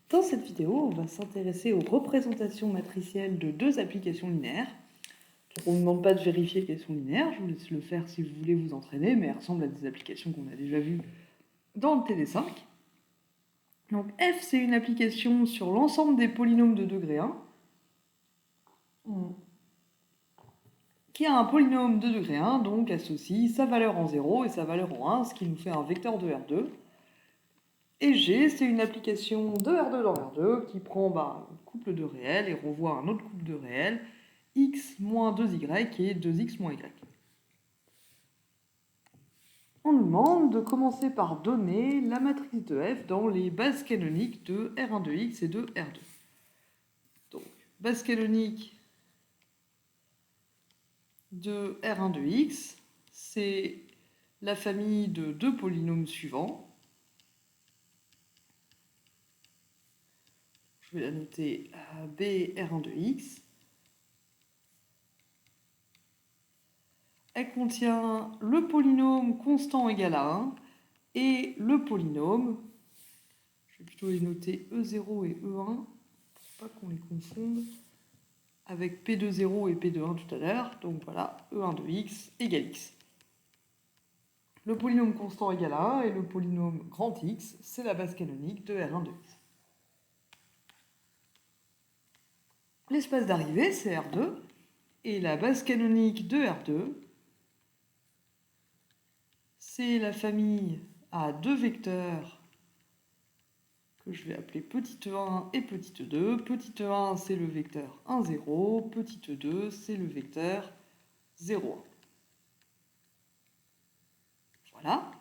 Dans cette vidéo, on va s'intéresser aux représentations matricielles de deux applications linéaires. Donc on ne demande pas de vérifier qu'elles sont linéaires, je vous laisse le faire si vous voulez vous entraîner, mais elles ressemblent à des applications qu'on a déjà vues dans le TD5. Donc f, c'est une application sur l'ensemble des polynômes de degré 1, qui a un polynôme de degré 1, donc associe sa valeur en 0 et sa valeur en 1, ce qui nous fait un vecteur de R2. Et G, c'est une application de R2 dans R2 qui prend un couple de réels et renvoie un autre couple de réels, x moins 2y et 2x moins y. On nous demande de commencer par donner la matrice de f dans les bases canoniques de R1 de x et de R2. Donc, base canonique de R1 de x, c'est la famille de deux polynômes suivants. Je vais la noter B R1 de x. Elle contient le polynôme constant égal à 1 et le polynôme, je vais plutôt les noter E0 et E1, pour pas qu'on les confonde, avec P de 0 et P de 1 tout à l'heure. Donc voilà, E1 de x égale x. Le polynôme constant égal à 1 et le polynôme grand x, c'est la base canonique de R1 de x. L'espace d'arrivée, c'est R2, et la base canonique de R2, c'est la famille à deux vecteurs que je vais appeler petit e1 et petit e2. Petit e1, c'est le vecteur 1, 0. Petit e2, c'est le vecteur 0, 1. Voilà.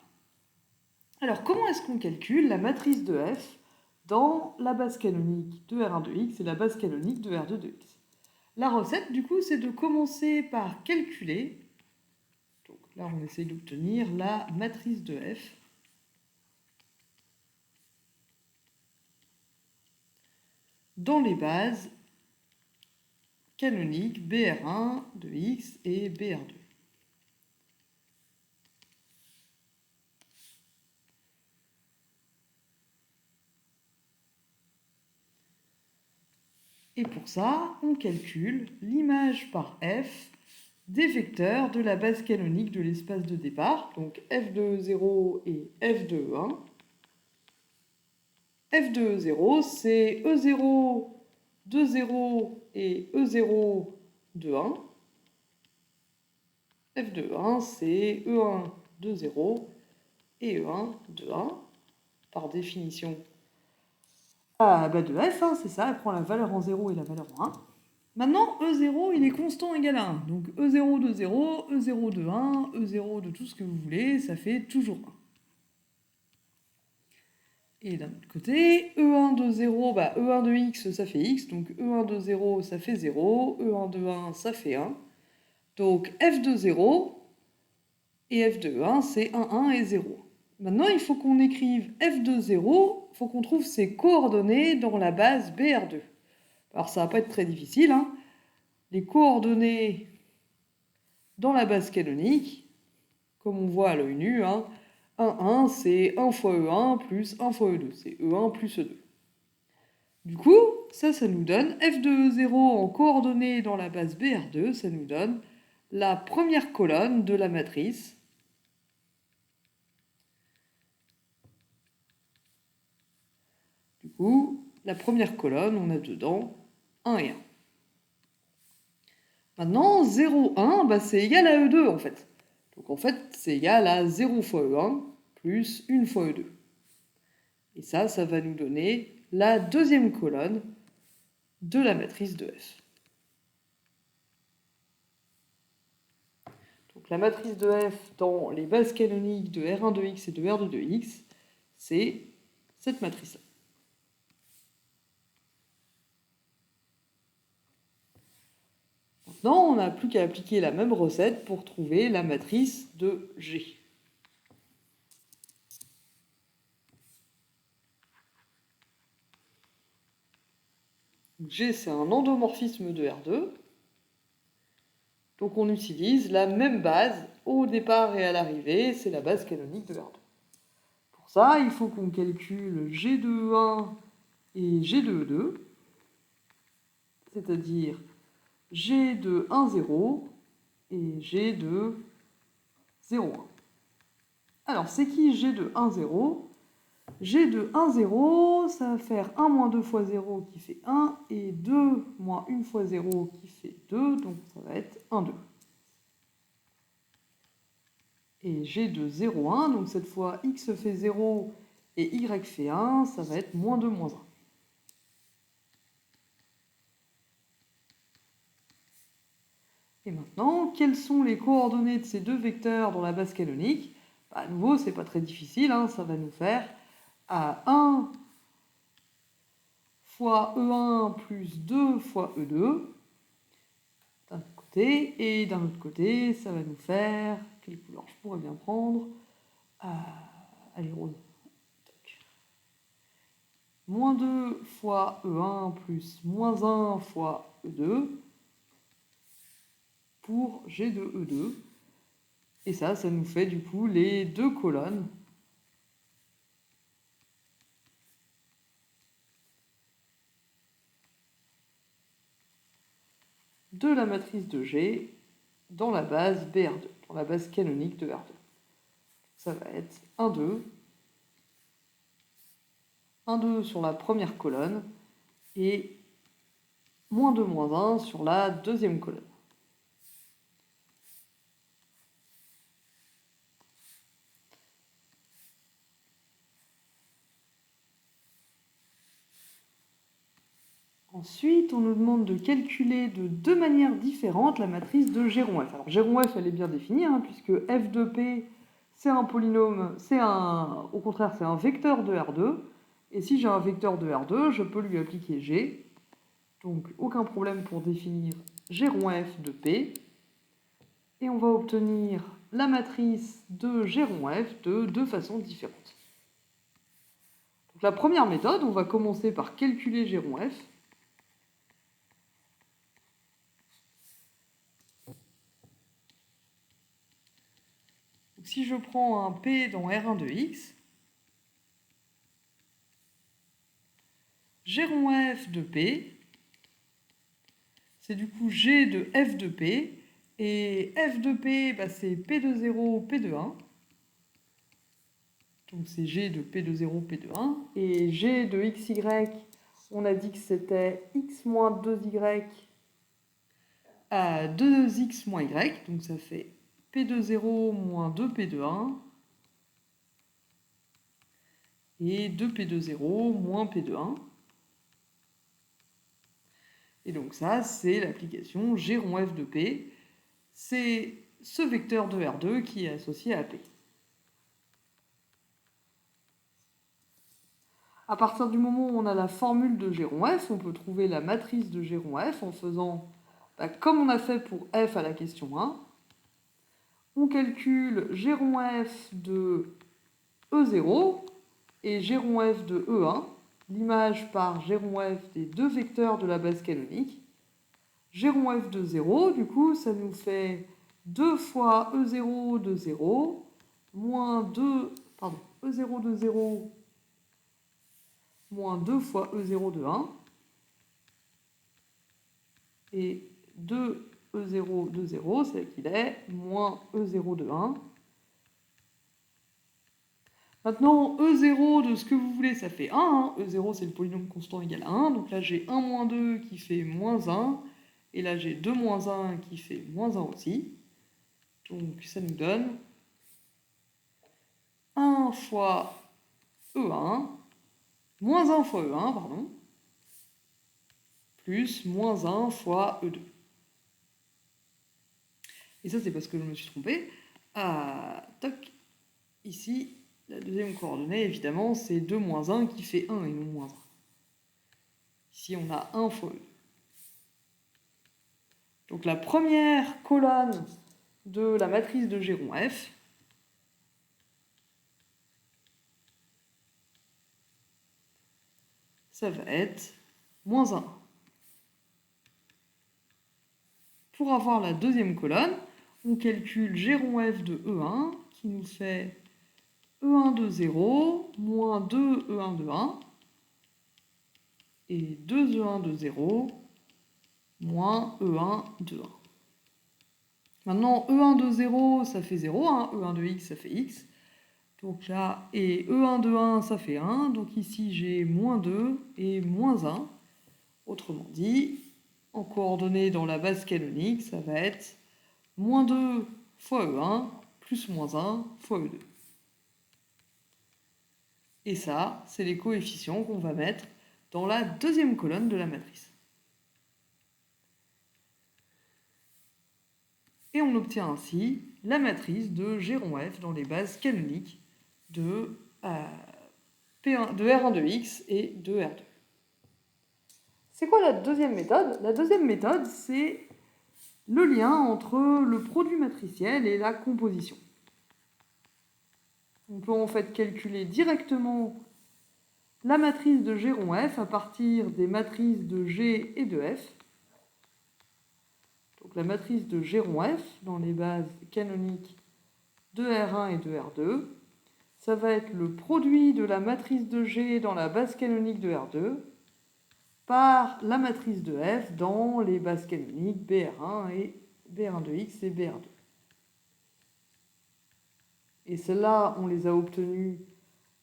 Alors, comment est-ce qu'on calcule la matrice de f dans la base canonique de R1 de x et la base canonique de R2 de x? La recette, du coup, c'est de commencer par calculer. Donc là, on essaye d'obtenir la matrice de f dans les bases canoniques BR1 de x et BR2. Et pour ça, on calcule l'image par f des vecteurs de la base canonique de l'espace de départ, donc f de 0 et f de 1. f de 0, c'est E0 de 0 et E0 de 1. f de 1, c'est E1 de 0 et E1 de 1. Par définition, de f, c'est ça, elle prend la valeur en 0 et la valeur en 1. Maintenant, E0, il est constant égal à 1. Donc E0 de 0, E0 de 1, E0 de tout ce que vous voulez, ça fait toujours 1. Et d'un autre côté, E1 de 0, E1 de x, ça fait x. Donc E1 de 0, ça fait 0. E1 de 1, ça fait 1. Donc f de 0 et f de 1, c'est 1, 1 et 0. Maintenant, il faut qu'on écrive f de 0, il faut qu'on trouve ses coordonnées dans la base BR2. Alors ça va pas être très difficile, hein. Les coordonnées dans la base canonique, comme on voit à l'œil nu, 1, 1, c'est 1 fois E1 plus 1 fois E2, c'est E1 plus E2. Du coup, ça nous donne f de E0 en coordonnées dans la base BR2, ça nous donne la première colonne de la matrice. Du coup, la première colonne, on a dedans 1 et 1. Maintenant, 0, 1, c'est égal à E2 en fait. Donc en fait, c'est égal à 0 fois E1 plus 1 fois E2. Et ça va nous donner la deuxième colonne de la matrice de f. Donc la matrice de f dans les bases canoniques de R1 de x et de R2 de x, c'est cette matrice-là. Maintenant, on n'a plus qu'à appliquer la même recette pour trouver la matrice de G. G, c'est un endomorphisme de R2. Donc on utilise la même base au départ et à l'arrivée, c'est la base canonique de R2. Pour ça, il faut qu'on calcule G de E1 et G de E2, c'est-à-dire G de 1, 0 et G de 0, 1. Alors, c'est qui G de 1, 0 ? G de 1, 0, ça va faire 1 moins 2 fois 0 qui fait 1, et 2 moins 1 fois 0 qui fait 2, donc ça va être 1, 2. Et G de 0, 1, donc cette fois x fait 0 et y fait 1, ça va être moins 2, moins 1. Et maintenant, quelles sont les coordonnées de ces deux vecteurs dans la base canonique ? À nouveau, c'est pas très difficile, hein, ça va nous faire à 1 fois E1 plus 2 fois E2 d'un côté, et d'un autre côté, ça va nous faire, quelle couleur je pourrais bien prendre, allez, rose. Moins 2 fois E1 plus moins 1 fois E2 pour G de E2. Et ça nous fait du coup les deux colonnes de la matrice de G dans la base BR2, dans la base canonique de R2. Ça va être 1, 2, 1, 2 sur la première colonne et moins 2, moins 1 sur la deuxième colonne. Ensuite, on nous demande de calculer de deux manières différentes la matrice de G rond F. Alors G rond F, elle est bien définie, hein, puisque F de P, c'est un polynôme, au contraire, c'est un vecteur de R2. Et si j'ai un vecteur de R2, je peux lui appliquer G. Donc aucun problème pour définir G rond F de P. Et on va obtenir la matrice de G rond F de deux façons différentes. Donc la première méthode, on va commencer par calculer G rond F. Donc, si je prends un P dans R1 de X, G rond F de P, c'est du coup G de F de P, et F de P, bah, c'est P de 0, P de 1. Donc c'est G de P de 0, P de 1. Et G de XY, on a dit que c'était X moins 2Y à 2X moins Y. Donc ça fait P de 0 moins 2P de 1. Et 2P de 0 moins P de 1. Et donc ça, c'est l'application G rond F de P. C'est ce vecteur de R2 qui est associé à P. À partir du moment où on a la formule de G rond F, on peut trouver la matrice de G rond F en faisant, comme on a fait pour F à la question 1, on calcule G rond F de E0 et G rond F de E1, l'image par G rond F des deux vecteurs de la base canonique. G rond F de 0, du coup, ça nous fait 2 fois E0 de 0, moins 2, E0 de 0, moins 2 fois E0 de 1, et 2 E0 de 0, c'est qu'il est, moins E0 de 1. Maintenant, E0 de ce que vous voulez, ça fait 1. Hein. E0, c'est le polynôme constant égal à 1. Donc là, j'ai 1 moins 2 qui fait moins 1. Et là, j'ai 2 moins 1 qui fait moins 1 aussi. Donc ça nous donne 1 fois E1, moins 1 fois E1, pardon, plus moins 1 fois E2. Et ça, c'est parce que je me suis trompé. Toc, ici, la deuxième coordonnée, évidemment, c'est 2 moins 1 qui fait 1 et non moins 1. Ici, on a 1 fois E. Donc la première colonne de la matrice de G rond F, ça va être moins 1. Pour avoir la deuxième colonne, on calcule G rond F de E1, qui nous fait E1 de 0, moins 2 E1 de 1. et 2E1 de 0 moins E1 de 1. Maintenant, E1 de 0, ça fait 0, hein. E1 de x, ça fait x. Donc là, et E1 de 1, ça fait 1. Donc ici, j'ai moins 2 et moins 1. Autrement dit, en coordonnées dans la base canonique, ça va être moins 2 fois E1 plus moins 1 fois E2. Et ça, c'est les coefficients qu'on va mettre dans la deuxième colonne de la matrice. Et on obtient ainsi la matrice de G rond F dans les bases canoniques de R1 de x et de R2. C'est quoi la deuxième méthode? La deuxième méthode, c'est le lien entre le produit matriciel et la composition. On peut en fait calculer directement la matrice de G rond F à partir des matrices de G et de F. Donc la matrice de G rond F dans les bases canoniques de R1 et de R2, ça va être le produit de la matrice de G dans la base canonique de R2 par la matrice de F dans les bases canoniques BR1 et BR1 de X et BR2. Et celles-là, on les a obtenues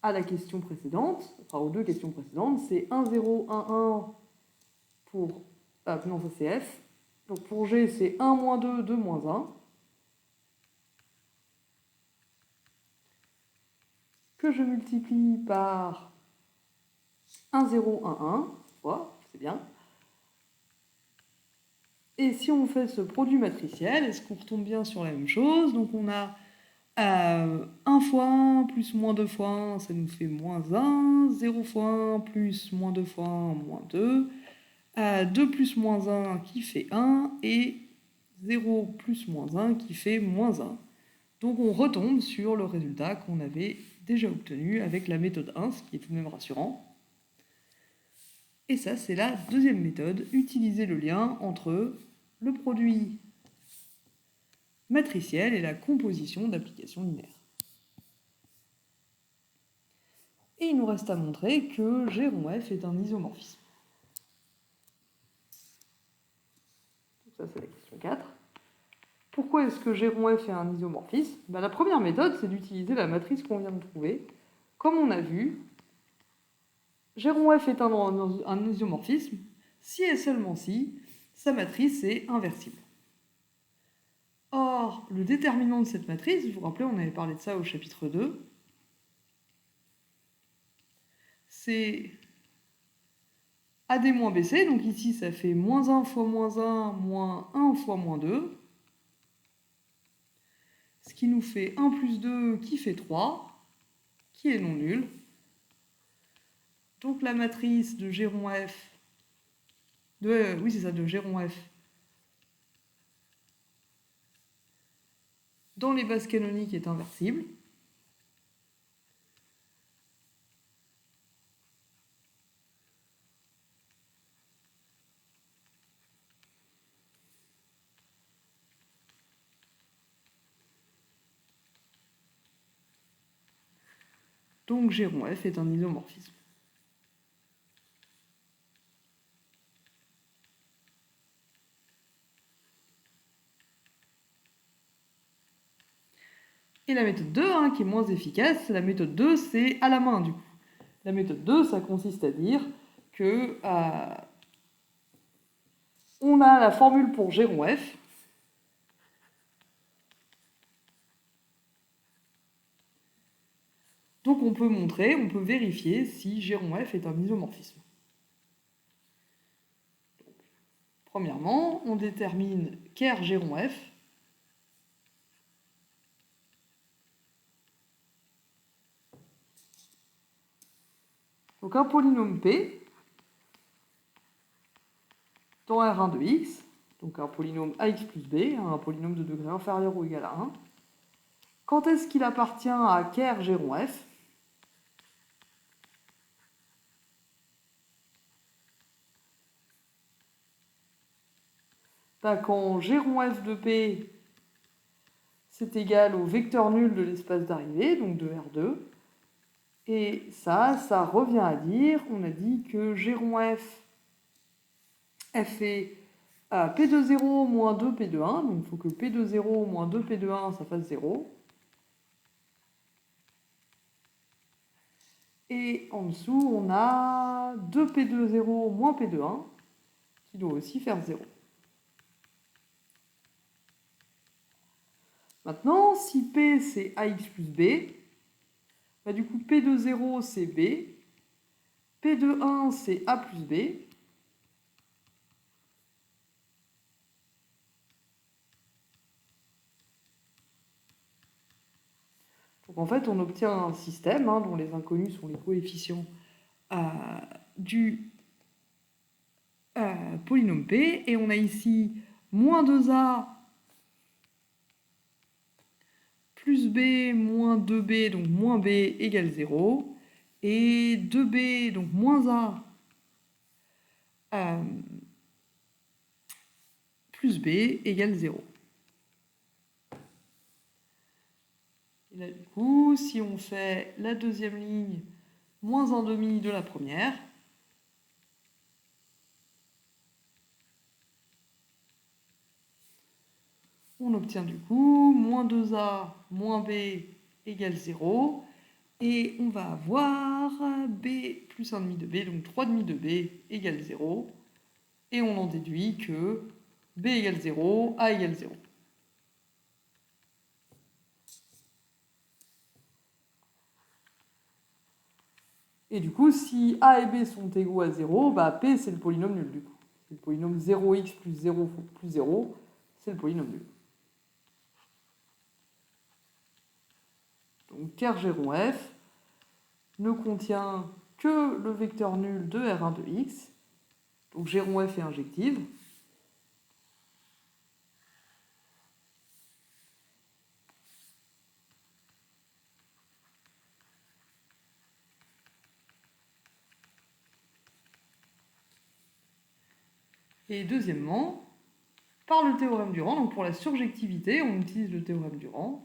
à la question précédente, enfin aux deux questions précédentes, c'est 1, 0, 1, 1 pour... non, ça c'est F. Donc pour G, c'est 1, moins 2, 2, moins 1. Que je multiplie par 1, 0, 1, 1. Voilà, c'est bien. Et si on fait ce produit matriciel, est-ce qu'on retombe bien sur la même chose? Donc on a 1 fois 1 plus moins 2 fois 1, ça nous fait moins 1. 0 fois 1 plus moins 2 fois 1, moins 2. 2 plus moins 1 qui fait 1. Et 0 plus moins 1 qui fait moins 1. Donc on retombe sur le résultat qu'on avait déjà obtenu avec la méthode 1, ce qui est tout de même rassurant. Et ça, c'est la deuxième méthode, utiliser le lien entre le produit matriciel et la composition d'applications linéaires. Et il nous reste à montrer que G rond F est un isomorphisme. Donc ça, c'est la question 4. Pourquoi est-ce que G rond F est un isomorphisme? La première méthode, c'est d'utiliser la matrice qu'on vient de trouver. Comme on a vu, G rond F est un isomorphisme si et seulement si sa matrice est inversible. Or, le déterminant de cette matrice, vous vous rappelez, on avait parlé de ça au chapitre 2, c'est AD moins BC, donc ici ça fait moins 1 fois moins 1, moins 1 fois moins 2, ce qui nous fait 1 plus 2 qui fait 3, qui est non nul. Donc la matrice de G rond F, de G rond F, dans les bases canoniques est inversible. Donc G rond F est un isomorphisme. Et la méthode 2, qui est moins efficace, la méthode 2, c'est à la main du coup. La méthode 2, ça consiste à dire que on a la formule pour G rond F. Donc on peut vérifier si G rond F est un isomorphisme. Donc, premièrement, on détermine qu'R G rond F donc un polynôme P dans R1 de x, donc un polynôme ax plus b, un polynôme de degré inférieur ou égal à 1. Quand est-ce qu'il appartient à qu'R G rond F? Quand G rond F de P c'est égal au vecteur nul de l'espace d'arrivée, donc de R2, Et ça revient à dire, on a dit que G rond F est P de 0 moins 2 P de 1, donc il faut que P de 0 moins 2 P de 1, ça fasse 0. Et en dessous, on a 2P de 0 moins P de 1, qui doit aussi faire 0. Maintenant, si P c'est AX plus B, bah du coup P de 0 c'est B, P de 1 c'est A plus B, donc en fait on obtient un système dont les inconnus sont les coefficients du polynôme P, et on a ici moins 2A plus B moins 2B, donc moins B égale 0, et 2B, donc moins A plus B égale 0. Et là, du coup, si on fait la deuxième ligne moins 1,5 de la première, on obtient du coup moins 2A moins B égale 0. Et on va avoir B plus 1,5 de B, donc 3,5 de B égale 0. Et on en déduit que B égale 0, A égale 0. Et du coup, si A et B sont égaux à 0, bah P c'est le polynôme nul du coup. C'est le polynôme 0x plus 0 plus 0, c'est le polynôme nul. Donc ker G rond F ne contient que le vecteur nul de R1 de X. Donc G rond F est injective. Et deuxièmement, par le théorème du rang, donc pour la surjectivité, on utilise le théorème du rang.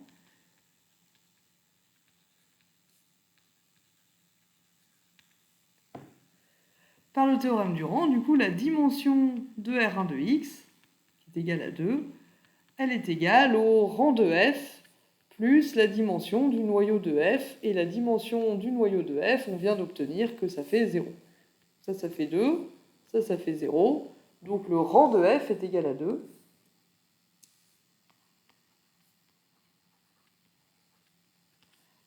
Par le théorème du rang, du coup, la dimension de R1 de X, qui est égale à 2, elle est égale au rang de F plus la dimension du noyau de F. Et la dimension du noyau de F, on vient d'obtenir que ça fait 0. Ça fait 2. Ça fait 0. Donc le rang de F est égal à 2.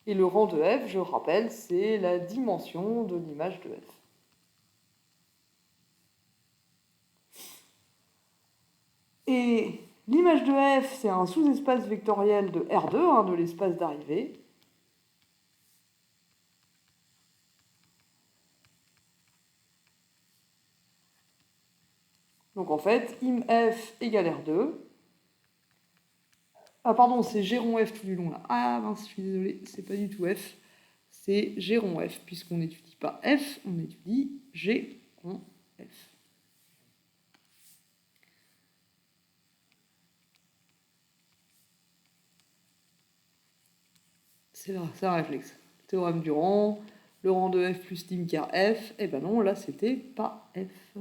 Et le rang de F, je rappelle, c'est la dimension de l'image de F. Et l'image de F, c'est un sous-espace vectoriel de R2, de l'espace d'arrivée. Donc en fait, im F égale R2. Ah pardon, c'est G rond F tout du long là. Ah mince, je suis désolée, c'est pas du tout F. C'est G rond F, puisqu'on n'étudie pas F, on étudie G rond F. C'est un réflexe. Théorème du rang, le rang de F plus lim car F. Eh ben non, là c'était pas F.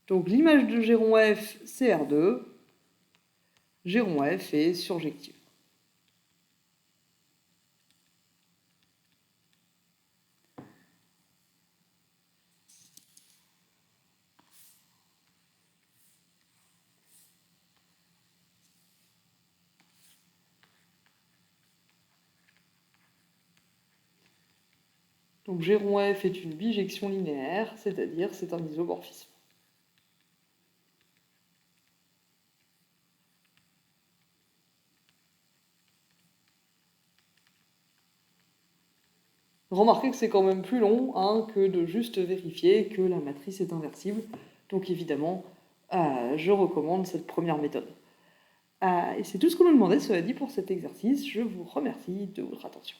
Donc l'image de G rond F, c'est R2. G rond F est surjective. Donc G rond F est une bijection linéaire, c'est-à-dire c'est un isomorphisme. Remarquez que c'est quand même plus long que de juste vérifier que la matrice est inversible. Donc évidemment, je recommande cette première méthode. Et c'est tout ce qu'on nous demandait, cela dit, pour cet exercice. Je vous remercie de votre attention.